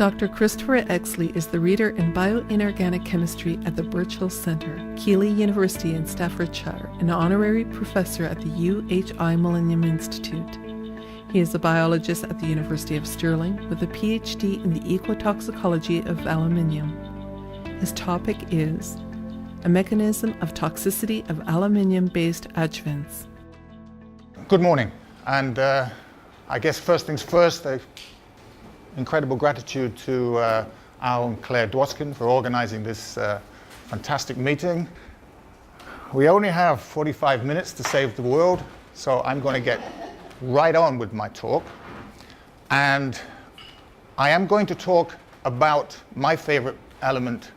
Dr. Christopher Exley is the Reader in Bioinorganic Chemistry at the Birchall Centre, Keele University in Staffordshire, and honorary professor at the UHI Millennium Institute. He is a biologist at the University of Stirling with a PhD in the ecotoxicology of aluminium. His topic is a mechanism of toxicity of aluminium-based adjuvants. Good morning, and I guess first things first, incredible gratitude to Al and Claire Dwoskin for organizing this fantastic meeting. We only have 45 minutes to save the world, so I'm going to get right on with my talk. And I am going to talk about my favorite element,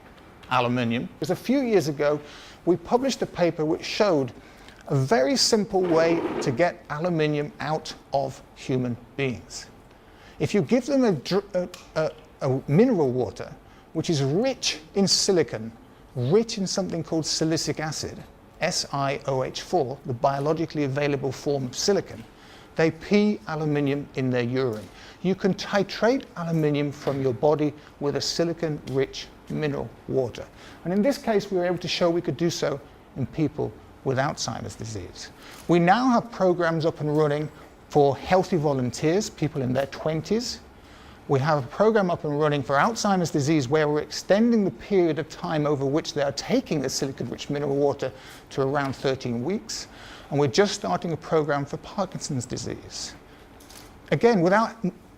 aluminium. Because a few years ago, we published a paper which showed a very simple way to get aluminium out of human beings. If you give them a mineral water, which is rich in silicon, rich in something called silicic acid, SiOH4, the biologically available form of silicon, they pee aluminium in their urine. You can titrate aluminium from your body with a silicon-rich mineral water. And in this case, we were able to show we could do so in people with Alzheimer's disease. We now have programs up and running for healthy volunteers, people in their 20s. We have a program up and running for Alzheimer's disease where we're extending the period of time over which they are taking the silicon-rich mineral water to around 13 weeks. And we're just starting a program for Parkinson's disease. Again,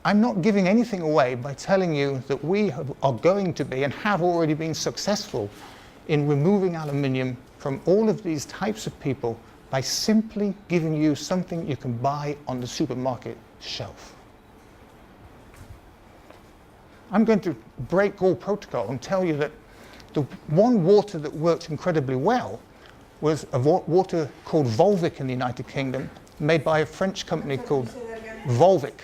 I'm not giving anything away by telling you that we are going to be and have already been successful in removing aluminium from all of these types of people by simply giving you something you can buy on the supermarket shelf. I'm going to break all protocol and tell you that the one water that worked incredibly well was a water called Volvic in the United Kingdom, made by a French company called Volvic,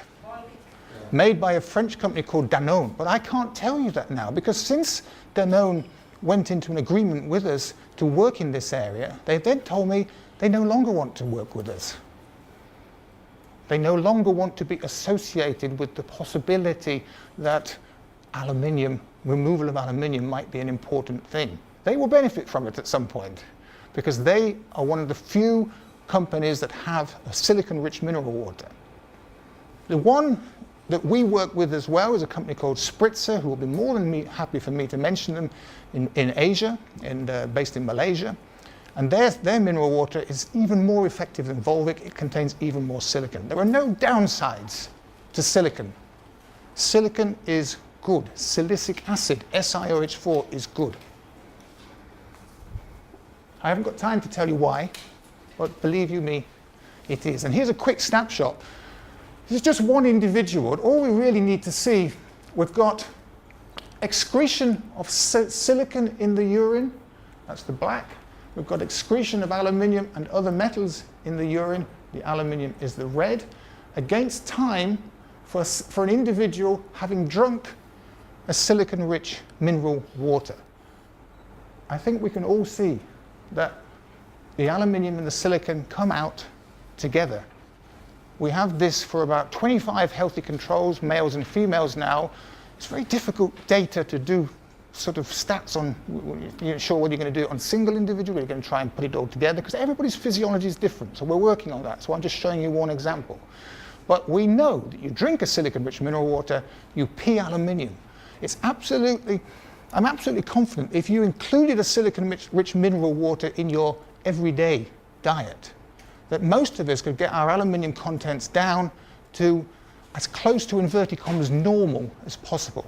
made by a French company called Danone. But I can't tell you that now, because since Danone went into an agreement with us to work in this area, they then told me they no longer want to work with us. They no longer want to be associated with the possibility that removal of aluminium might be an important thing. They will benefit from it at some point, because they are one of the few companies that have a silicon-rich mineral water. The one that we work with as well is a company called Spritzer, who will be more than happy for me to mention them in Asia, based in Malaysia. And their mineral water is even more effective than Volvic. It contains even more silicon. There are no downsides to silicon. Silicon is good. Silicic acid, SiOH4, is good. I haven't got time to tell you why, but believe you me, it is. And here's a quick snapshot. This is just one individual. All we really need to see, we've got excretion of silicon in the urine. That's the black. We've got excretion of aluminium and other metals in the urine. The aluminium is the red. Against time for an individual having drunk a silicon-rich mineral water. I think we can all see that the aluminium and the silicon come out together. We have this for about 25 healthy controls, males and females now. It's very difficult data to do sort of stats on. You're not sure whether you're going to do it on single individual, or you're going to try and put it all together, because everybody's physiology is different. So we're working on that. So I'm just showing you one example. But we know that you drink a silicon-rich mineral water, you pee aluminium. I'm absolutely confident if you included a silicon-rich mineral water in your everyday diet, that most of us could get our aluminium contents down to as close to, inverted commas, normal as possible.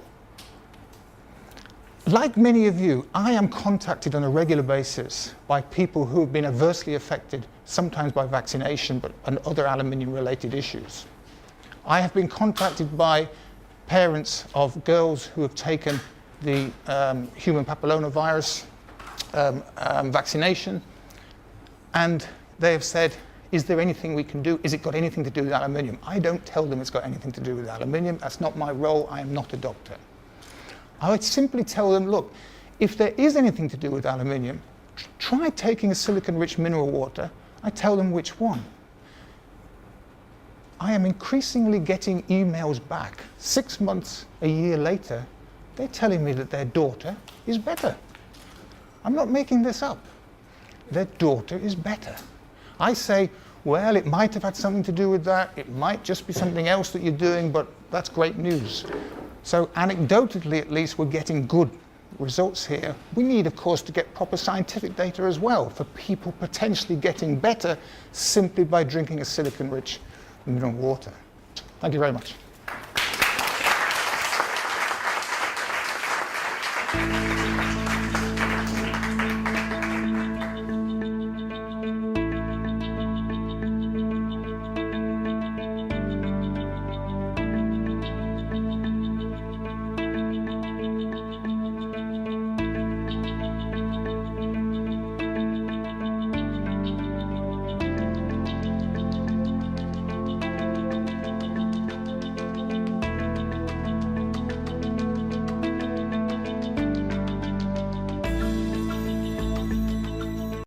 Like many of you, I am contacted on a regular basis by people who have been adversely affected, sometimes by vaccination, and other aluminium-related issues. I have been contacted by parents of girls who have taken the human papillomavirus vaccination, and they have said, is there anything we can do? Is it got anything to do with aluminium? I don't tell them it's got anything to do with aluminium. That's not my role. I am not a doctor. I would simply tell them, look, if there is anything to do with aluminium, try taking a silicon-rich mineral water. I tell them which one. I am increasingly getting emails back 6 months, a year later. They're telling me that their daughter is better. I'm not making this up. Their daughter is better. I say, well, it might have had something to do with that. It might just be something else that you're doing, but that's great news. So anecdotally, at least, we're getting good results here. We need, of course, to get proper scientific data as well for people potentially getting better simply by drinking a silicon-rich mineral water. Thank you very much.